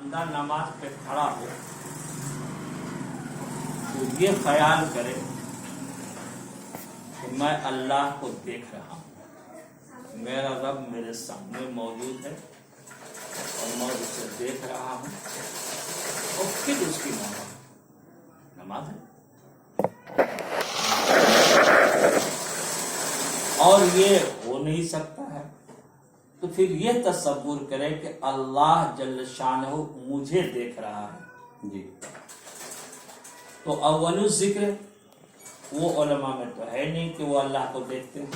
بندہ نماز پہ کھڑا ہو تو یہ خیال کرے کہ میں اللہ کو دیکھ رہا ہوں، میرا رب میرے سامنے موجود ہے اور میں اسے دیکھ رہا ہوں، اور پھر اس کی نماز ہے۔ اور یہ ہو نہیں سکتا ہے تو پھر یہ تصور کرے کہ اللہ جل شانہ مجھے دیکھ رہا ہے جی، تو اول الذکر وہ علماء میں تو ہے نہیں کہ وہ اللہ کو دیکھتے ہیں۔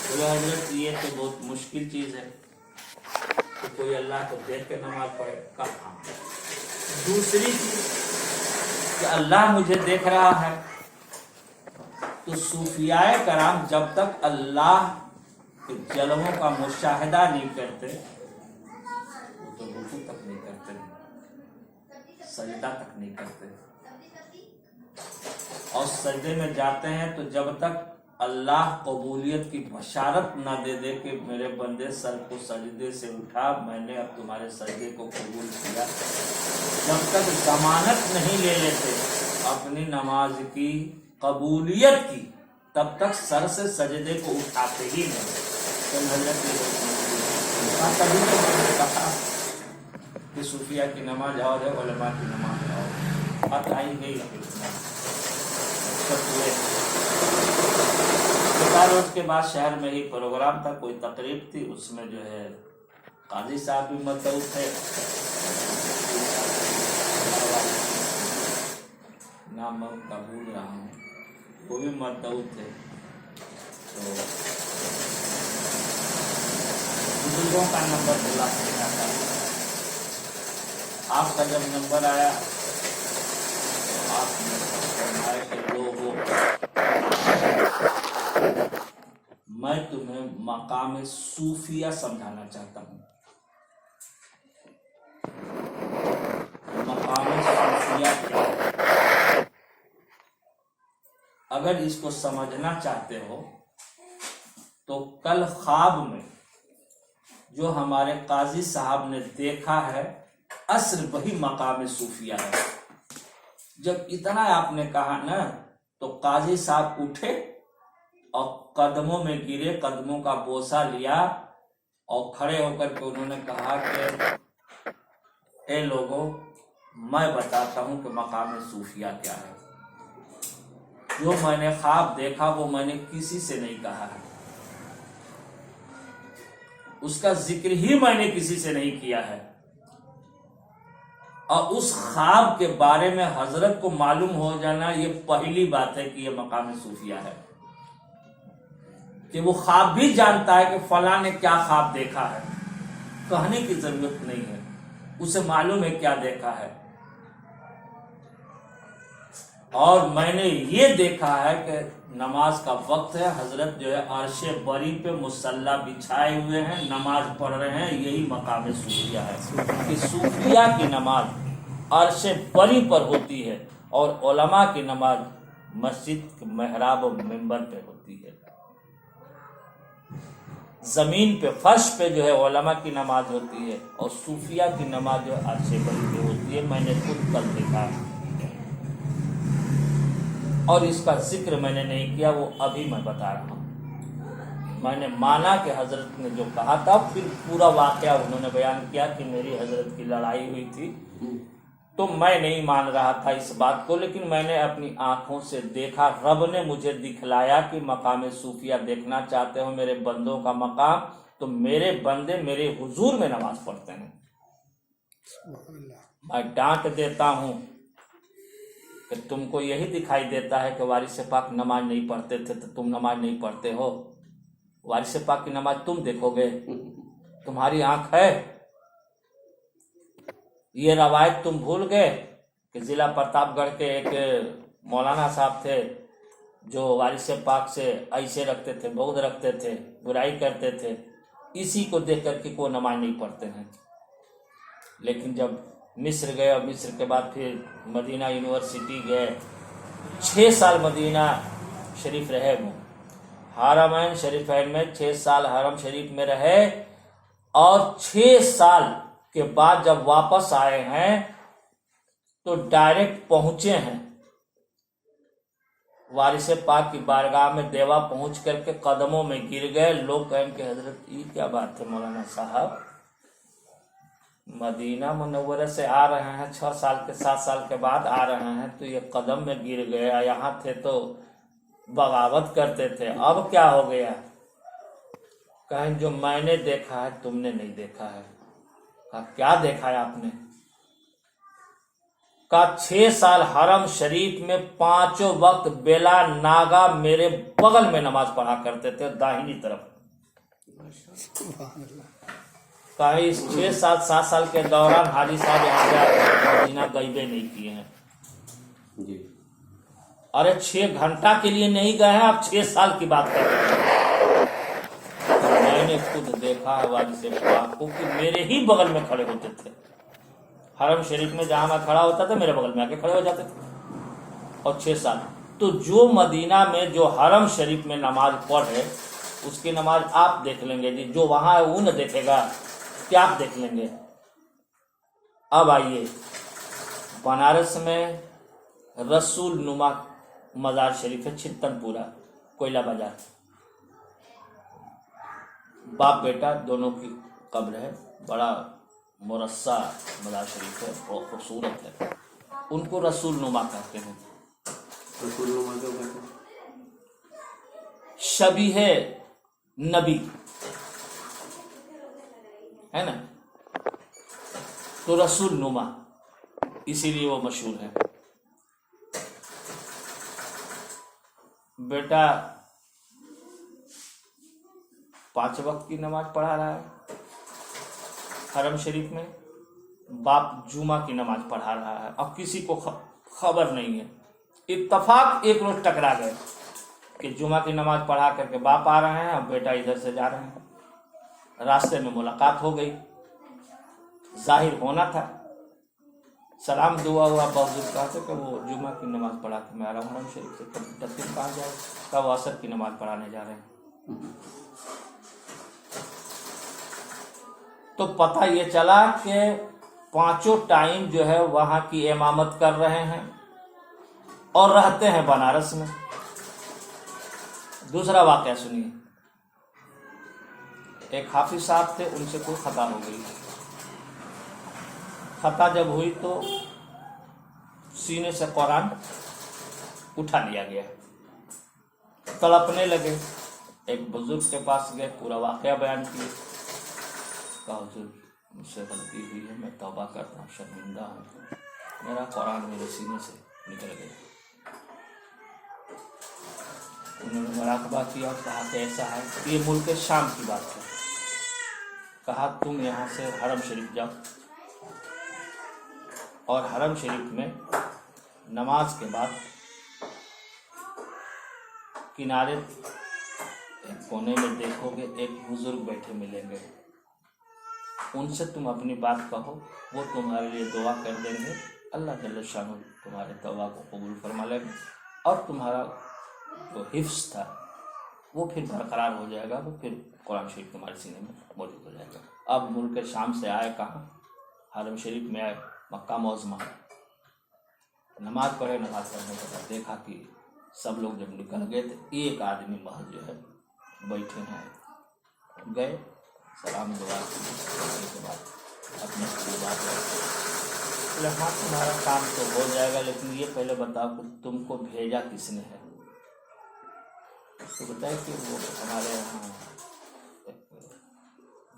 بولے حضرت یہ تو بہت مشکل چیز ہے کہ کوئی اللہ کو دیکھ کے نماز پڑھے، کہاں؟ دوسری چیز کہ اللہ مجھے دیکھ رہا ہے تو صوفیاء کرام جب تک اللہ کے جلووں کا مشاہدہ نہیں کرتے وہ تو رکوع تک نہیں کرتے، سجدہ تک نہیں کرتے، اور سجدے میں جاتے ہیں تو جب تک اللہ قبولیت کی بشارت نہ دے دے کہ میرے بندے سر کو سجدے سے اٹھا، میں نے اب تمہارے سجدے کو قبول کیا، جب تک ضمانت نہیں لے لیتے اپنی نماز کی قبولیت کی تب تک سر سے سجدے کو اٹھاتے ہی نہیں۔ تبھی تو میں نے کہا کہ صوفیاء کی نماز اور ہے، علماء کی نماز اور بات آئی گئی۔ روز کے بعد شہر میں ہی پروگرام تھا، کوئی تقریب تھی، اس میں جو ہے قاضی صاحب بھی مدعو تھے، نام میں کا بھول رہا ہوں، وہ بھی مدعو تھے۔ تو بزرگوں کا نمبر بلا سکتا تھا، آپ کا جب نمبر آیا تو آپ نے فرمایا کہ لوگوں میں تمہیں مقام صوفیہ سمجھانا چاہتا ہوں۔ مقام صوفیہ کیا ہے؟ اگر اس کو سمجھنا چاہتے ہو تو کل خواب میں جو ہمارے قاضی صاحب نے دیکھا ہے اصل وہی مقام صوفیہ ہے۔ جب اتنا آپ نے کہا نا تو قاضی صاحب اٹھے اور قدموں میں گرے، قدموں کا بوسہ لیا اور کھڑے ہو کر کے انہوں نے کہا کہ اے لوگوں میں بتاتا ہوں کہ مقام صوفیہ کیا ہے۔ جو میں نے خواب دیکھا وہ میں نے کسی سے نہیں کہا ہے، اس کا ذکر ہی میں نے کسی سے نہیں کیا ہے، اور اس خواب کے بارے میں حضرت کو معلوم ہو جانا یہ پہلی بات ہے کہ یہ مقام صوفیہ ہے، کہ وہ خواب بھی جانتا ہے کہ فلاں نے کیا خواب دیکھا ہے، کہنے کی ضرورت نہیں ہے، اسے معلوم ہے کیا دیکھا ہے۔ اور میں نے یہ دیکھا ہے کہ نماز کا وقت ہے، حضرت جو ہے عرش بری پہ مصلی بچھائے ہوئے ہیں، نماز پڑھ رہے ہیں، یہی مقام صوفیہ ہے کہ صوفیہ کی نماز عرش بری پر ہوتی ہے اور علماء کی نماز مسجد کے محراب و منبر پہ ہوتی ہے۔ زمین پہ فرش پہ جو ہے علماء کی نماز ہوتی ہے اور صوفیہ کی نماز جو ہے عرش بری پہ ہوتی ہے، میں نے خود کل دیکھا اور اس کا ذکر میں نے نہیں کیا، وہ ابھی میں بتا رہا ہوں۔ میں نے مانا کہ حضرت نے جو کہا تھا، پھر پورا واقعہ انہوں نے بیان کیا کہ میری حضرت کی لڑائی ہوئی تھی تو میں نہیں مان رہا تھا اس بات کو، لیکن میں نے اپنی آنکھوں سے دیکھا، رب نے مجھے دکھلایا کہ مقام صوفیہ دیکھنا چاہتے ہو میرے بندوں کا مقام، تو میرے بندے میرے حضور میں نماز پڑھتے ہیں۔ میں ڈانٹ دیتا ہوں کہ تم کو یہی دکھائی دیتا ہے کہ وارث پاک نماز نہیں پڑھتے تھے تو تم نماز نہیں پڑھتے ہو، وارث پاک کی نماز تم دیکھو گے، تمہاری آنکھ ہے؟ یہ روایت تم بھول گئے کہ ضلع پرتاپ گڑھ کے ایک مولانا صاحب تھے جو وارث پاک سے ایسے رکھتے تھے، بغض رکھتے تھے، برائی کرتے تھے، اسی کو دیکھ کر کے کوئی نماز نہیں پڑھتے ہیں۔ لیکن جب مصر گئے اور مصر کے بعد پھر مدینہ یونیورسٹی گئے، 6 سال مدینہ شریف رہے، وہ حرمین شریفین میں 6 سال حرم شریف میں رہے اور 6 سال کے بعد جب واپس آئے ہیں تو ڈائریکٹ پہنچے ہیں وارث پاک کی بارگاہ میں، دیوا پہنچ کر کے قدموں میں گر گئے. لوگ کہیں کہ حضرت یہ کیا بات ہے مولانا صاحب، مدینہ منورہ سے آ رہے ہیں 6 سال کے 7 سال کے بعد آ رہے ہیں تو یہ قدم میں گر گئے، یہاں تھے تو بغاوت کرتے تھے، اب کیا ہو گیا؟ کہیں جو میں نے دیکھا ہے تم نے نہیں دیکھا ہے. کہا کیا دیکھا ہے آپ نے؟ کہا 6 سال حرم شریف میں 5 وقت بلا ناگا میرے بغل میں نماز پڑھا کرتے تھے داہنی طرف. کہا اس 6 سال 7 سال کے دوران حاجی صاحب یہاں سے مدینہ غیبے نہیں کیے ہیں. ارے 6 گھنٹہ کے لیے نہیں گئے ہیں، آپ 6 سال کی بات کر رہے ہیں. میں نے خود دیکھا ہے وارث پاک کو کہ میرے ہی بغل میں کھڑے ہوتے تھے. حرم شریف میں جہاں میں کھڑا ہوتا تھا میرے بغل میں آ کے کھڑے ہو جاتے تھے. اور 6 سال تو جو مدینہ میں جو حرم شریف میں نماز پڑھے اس کی نماز آپ دیکھ لیں گے جی، جو وہاں ہے وہ نہ دیکھے گا، کیا آپ دیکھ لیں گے؟ اب آئیے بنارس میں رسول نما مزار شریف ہے، چھتن پورا کوئلہ بازار. باپ بیٹا دونوں کی قبر ہے، بڑا مرصع مزار شریف ہے، بہت خوبصورت ہے. ان کو رسول نما کہتے ہیں. رسول نما کیا کہتے ہیں؟ شبیہ نبی ہے نا، تو رسول نما اسی لیے وہ مشہور ہے. بیٹا 5 وقت کی نماز پڑھا رہا ہے حرم شریف میں، باپ جمعہ کی نماز پڑھا رہا ہے. اب کسی کو خبر نہیں ہے، اتفاق ایک روز ٹکرا گئے کہ جمعہ کی نماز پڑھا کر کے باپ آ رہے ہیں، اب بیٹا ادھر سے جا رہے ہیں. راستے میں ملاقات ہو گئی، ظاہر ہونا تھا، سلام دعا ہوا. بہت کہا تھا کہ وہ جمعہ کی نماز پڑھا کے میں آ رہا ہوں حرم شریف سے. تقریب کہاں جائے؟ کہا وہ عصر کی نماز پڑھانے جا رہے ہیں. تو پتہ یہ چلا کہ 5 ٹائم جو ہے وہاں کی امامت کر رہے ہیں اور رہتے ہیں بنارس میں. دوسرا واقعہ سنیے. ایک حافظ صاحب تھے، ان سے کوئی خطا ہو گئی. خطا جب ہوئی تو سینے سے قرآن اٹھا لیا گیا، تڑپنے لگے. ایک بزرگ کے پاس گئے، پورا واقعہ بیان کیے. کہا حضور مجھ سے غلطی ہوئی ہے، میں توبہ کرتا ہوں، شرمندہ ہوں، میرا قرآن میرے سینے سے نکل گیا. انہوں نے مراقبہ کیا اور کہا کہ ایسا ہے. یہ ملک شام کی بات ہے. کہا تم یہاں سے حرم شریف جاؤ اور حرم شریف میں نماز کے بعد کنارے ایک کونے میں دیکھو گے ایک بزرگ بیٹھے ملیں گے، ان سے تم اپنی بات کہو، وہ تمہارے لیے دعا کر دیں گے. اللہ جل شانہ تمہارے دعا کو قبول فرما لیں گے اور تمہارا جو حفظ تھا وہ پھر برقرار ہو جائے گا، وہ پھر قرآن شریف تمہارے سینے میں موجود ہو جائے گا. اب ملک شام سے آئے کہاں؟ حرم شریف میں آئے، مکہ معظمہ. نماز پڑھے، نماز پڑھنے کے بعد دیکھا کہ سب لوگ جب نکل گئے تو ایک آدمی محض جو ہے بیٹھے ہیں. گئے، سلام دعا کرنے کے بعد اپنی بات بولے ہاں تمہارا کام تو ہو جائے گا، لیکن یہ پہلے بتاؤ کہ تم کو بھیجا کس نے ہے؟ تو بتائے کہ وہ ہمارے یہاں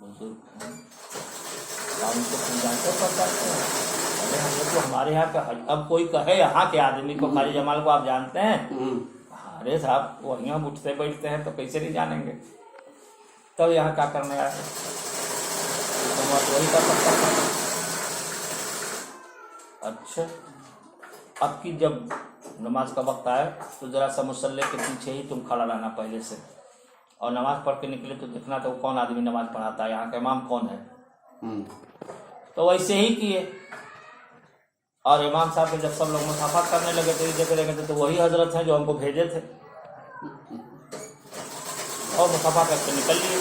بزرگ ہیں، ان کو تم جانتے پڑھاتے ہیں. ارے ہم لوگ تو ہمارے یہاں کا اب کوئی کہے یہاں کے آدمی کو خالی جمال کو آپ جانتے ہیں؟ ارے صاحب وہ یہاں اٹھتے بیٹھتے ہیں تو کیسے نہیں جانیں گے؟ تب یہاں کیا کرنے آئے؟ وہی کا پتہ تھا. اچھا اب کی جب نماز کا وقت آئے تو ذرا سا مصلی کے پیچھے ہی تم کھڑا رہنا پہلے سے، اور نماز پڑھ کے نکلے تو دیکھنا تھا وہ کون آدمی نماز پڑھاتا ہے، یہاں کا امام کون ہے. تو ویسے ہی کیے. اور امام صاحب کے جب سب لوگ مسافہ کرنے لگے تو یہ دیکھ رہے تھے تو وہی حضرت ہیں جو ہم کو بھیجے تھے، اور مسافہ کر کے نکل لیے.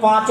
5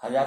1000